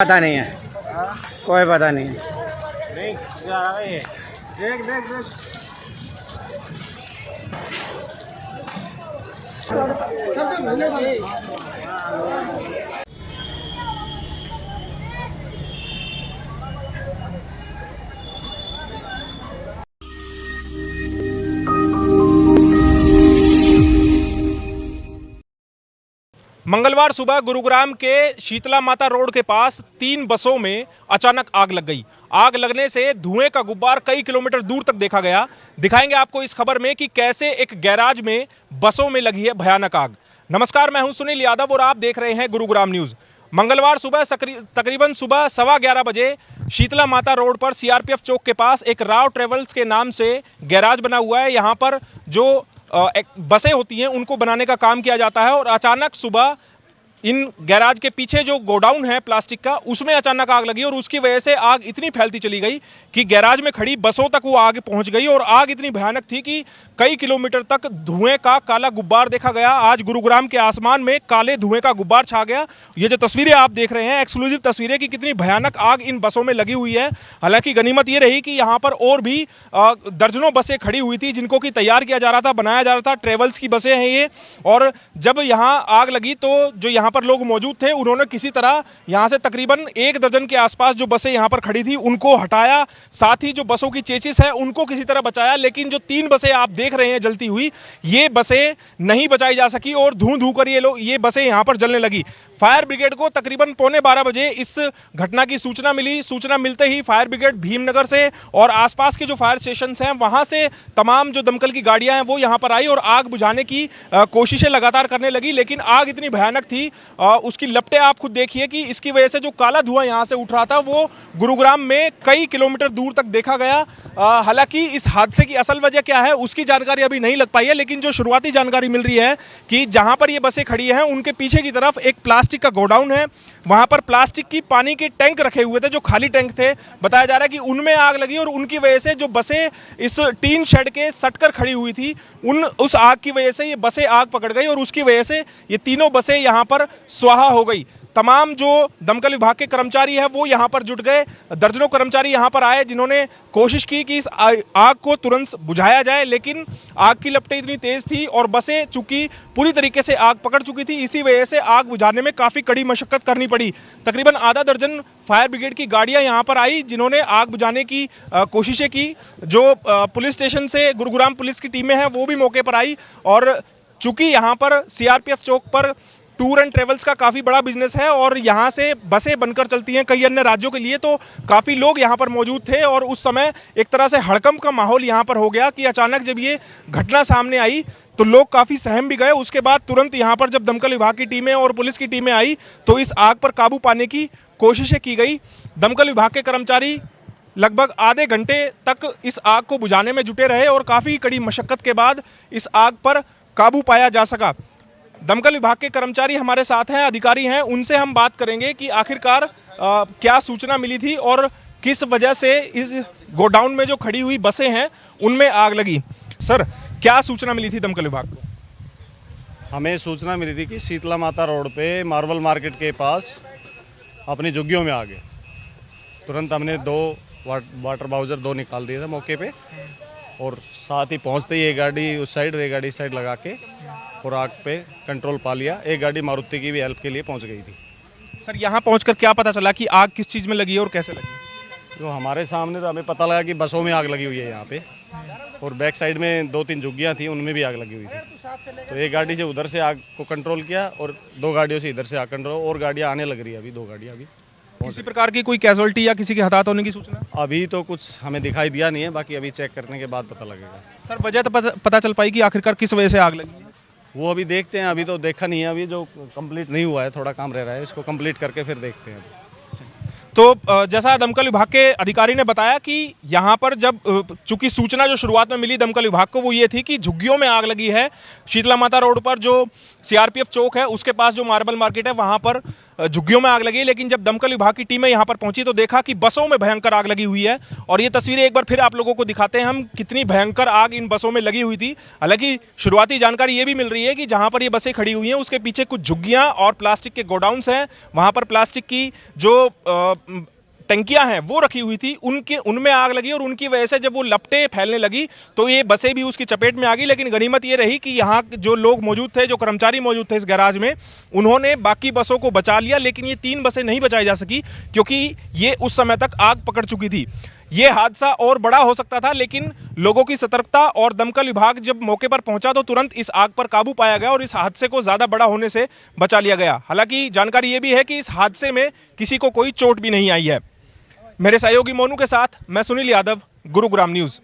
पता नहीं है, कोई पता नहीं है। देख देख देख मंगलवार सुबह गुरुग्राम के शीतला माता रोड के पास 3 बसों में अचानक आग लग गई। आग लगने से धुएं का गुब्बार कई किलोमीटर दूर तक देखा गया। दिखाएंगे आपको इस खबर में कि कैसे एक गैराज में बसों में लगी है भयानक आग। नमस्कार, मैं हूं सुनील यादव और आप देख रहे हैं गुरुग्राम न्यूज। मंगलवार सुबह तकरीबन सुबह 11:15 बजे शीतला माता रोड पर सीआरपीएफ चौक के पास एक राव ट्रेवल्स के नाम से गैराज बना हुआ है। यहाँ पर जो बसें होती हैं उनको बनाने का काम किया जाता है और अचानक सुबह इन गैराज के पीछे जो गोडाउन है प्लास्टिक का, उसमें अचानक आग लगी और उसकी वजह से आग इतनी फैलती चली गई कि गैराज में खड़ी बसों तक वो आग पहुंच गई और आग इतनी भयानक थी कि कई किलोमीटर तक धुएं का काला गुब्बार देखा गया। आज गुरुग्राम के आसमान में काले धुएं का गुब्बार छा गया। ये जो तस्वीरें आप देख रहे हैं एक्सक्लूसिव तस्वीरें कि कितनी भयानक आग इन बसों में लगी हुई है। हालांकि गनीमत ये रही कि यहाँ पर और भी दर्जनों बसें खड़ी हुई थी जिनको कि तैयार किया जा रहा था, बनाया जा रहा था। ट्रेवल्स की बसें हैं ये, और जब यहाँ आग लगी तो जो यहाँ पर लोग मौजूद थे उन्होंने किसी तरह यहाँ से तकरीबन 1 दर्जन के आसपास जो बसें यहाँ पर खड़ी थी उनको हटाया, साथ ही जो बसों की चेचिस है उनको किसी तरह बचाया। लेकिन जो 3 बसें आप देख रहे हैं जलती हुई, ये बसें नहीं बचाई जा सकी और धूं धूं कर ये बसें यहाँ पर जलने लगी। फायर ब्रिगेड को तकरीबन 11:15 बजे इस घटना की सूचना मिली। सूचना मिलते ही फायर ब्रिगेड भीमनगर से और आसपास के जो फायर स्टेशन हैं वहां से तमाम जो दमकल की गाड़ियां हैं वो यहां पर आई और आग बुझाने की कोशिशें लगातार करने लगी। लेकिन आग इतनी भयानक थी, उसकी लपटें आप खुद देखिए कि इसकी वजह से जो काला धुआं यहां से उठ रहा था वो गुरुग्राम में कई किलोमीटर दूर तक देखा गया। हालांकि इस हादसे की असल वजह क्या है उसकी जानकारी अभी नहीं लग पाई है, लेकिन जो शुरुआती जानकारी मिल रही है कि जहां पर ये बसें खड़ी हैं उनके पीछे की तरफ एक प्लास्टिक का गोडाउन है। वहां पर प्लास्टिक की पानी के टैंक रखे हुए थे, जो खाली टैंक थे। बताया जा रहा है कि उनमें आग लगी और उनकी वजह से जो बसें इस टीन शेड के सटकर खड़ी हुई थी उस आग की वजह से ये बसें आग पकड़ गई और उसकी वजह से ये तीनों बसें यहां पर स्वाहा हो गई। तमाम जो दमकल विभाग के कर्मचारी हैं वो यहां पर जुट गए। दर्जनों कर्मचारी यहां पर आए जिन्होंने कोशिश की कि इस आग को तुरंत बुझाया जाए, लेकिन आग की लपटें इतनी तेज थी और बसें चूंकि पूरी तरीके से आग पकड़ चुकी थी, इसी वजह से आग बुझाने में काफ़ी कड़ी मशक्कत करनी पड़ी। तकरीबन आधा दर्जन फायर ब्रिगेड की गाड़ियां यहां पर आई जिन्होंने आग बुझाने की कोशिशें की। जो पुलिस स्टेशन से गुरुग्राम पुलिस की टीमें हैं वो भी मौके पर आई और चूंकि यहाँ पर सीआरपीएफ चौक पर टूर एंड ट्रेवल्स का काफ़ी बड़ा बिजनेस है और यहाँ से बसें बनकर चलती हैं कई अन्य राज्यों के लिए, तो काफ़ी लोग यहाँ पर मौजूद थे और उस समय एक तरह से हड़कंप का माहौल यहाँ पर हो गया कि अचानक जब ये घटना सामने आई तो लोग काफ़ी सहम भी गए। उसके बाद तुरंत यहाँ पर जब दमकल विभाग की टीमें और पुलिस की टीमें आई तो इस आग पर काबू पाने की कोशिशें की गई। दमकल विभाग के कर्मचारी लगभग आधे घंटे तक इस आग को बुझाने में जुटे रहे और काफ़ी कड़ी मशक्कत के बाद इस आग पर काबू पाया जा सका। दमकल विभाग के कर्मचारी हमारे साथ हैं, अधिकारी हैं, उनसे हम बात करेंगे कि आखिरकार क्या सूचना मिली थी और किस वजह से इस गोडाउन में जो खड़ी हुई बसें हैं उनमें आग लगी। सर, क्या सूचना मिली थी दमकल विभाग को? हमें सूचना मिली थी कि शीतला माता रोड पे मार्बल मार्केट के पास अपनी झुग्गियों में आग है। तुरंत हमने 2 वाटर बाउजर 2 निकाल दिए थे मौके पे और साथ ही पहुंचते ही एक गाड़ी उस साइड और एक गाड़ी इस साइड लगा के और आग पे कंट्रोल पा लिया। एक गाड़ी मारुति की भी हेल्प के लिए पहुंच गई थी। सर, यहाँ पहुंचकर क्या पता चला कि आग किस चीज़ में लगी है और कैसे लगी? जो हमारे सामने तो हमें पता लगा कि बसों में आग लगी हुई है यहाँ पे, और बैक साइड में 2-3 झुग्गियाँ थी उनमें भी आग लगी हुई थी। तो एक गाड़ी से उधर से आग को कंट्रोल किया और 2 गाड़ियों से इधर से आग कंट्रोल, और गाड़ियाँ आने लग रही है अभी, 2 गाड़ियाँ अभी। किसी प्रकार की कोई कैजुअल्टी या किसी के हताहत होने की सूचना अभी तो कुछ हमें दिखाई दिया नहीं है, बाकी अभी चेक करने के बाद पता लगेगा। सर, वजह तो पता चल पाई कि आखिरकार किस वजह से आग लगी? वो अभी देखते हैं, अभी तो देखा नहीं है, अभी जो कंप्लीट नहीं हुआ है थोड़ा काम रह रहा है, इसको कंप्लीट करके फिर देखते हैं। तो जैसा दमकल विभाग के अधिकारी ने बताया कि यहाँ पर जब चूंकि सूचना जो शुरुआत में मिली दमकल विभाग को वो ये थी कि झुग्गियों में आग लगी है। शीतला माता रोड पर जो सीआरपीएफ चौक है उसके पास जो मार्बल मार्केट है वहाँ पर झुग्गियों में आग लगी, लेकिन जब दमकल विभाग की टीमें यहाँ पर पहुंची तो देखा कि बसों में भयंकर आग लगी हुई है। और ये तस्वीरें एक बार फिर आप लोगों को दिखाते हैं हम, कितनी भयंकर आग इन बसों में लगी हुई थी। हालांकि शुरुआती जानकारी ये भी मिल रही है कि जहाँ पर ये बसें खड़ी हुई हैं उसके पीछे कुछ झुग्गियाँ और प्लास्टिक के गोडाउन्स हैं, वहाँ पर प्लास्टिक की जो टंकियां हैं वो रखी हुई थी, उनमें आग लगी और उनकी वजह से जब वो लपटें फैलने लगी तो ये बसें भी उसकी चपेट में आ गई। लेकिन गनीमत ये रही कि यहाँ जो लोग मौजूद थे, जो कर्मचारी मौजूद थे इस गैराज में, उन्होंने बाकी बसों को बचा लिया। लेकिन ये 3 बसें नहीं बचाई जा सकी क्योंकि ये उस समय तक आग पकड़ चुकी थी। ये हादसा और बड़ा हो सकता था, लेकिन लोगों की सतर्कता और दमकल विभाग जब मौके पर पहुंचा तो तुरंत इस आग पर काबू पाया गया और इस हादसे को ज्यादा बड़ा होने से बचा लिया गया। हालांकि जानकारी ये भी है कि इस हादसे में किसी को कोई चोट भी नहीं आई है। मेरे सहयोगी मोनू के साथ मैं सुनील यादव, गुरुग्राम न्यूज़।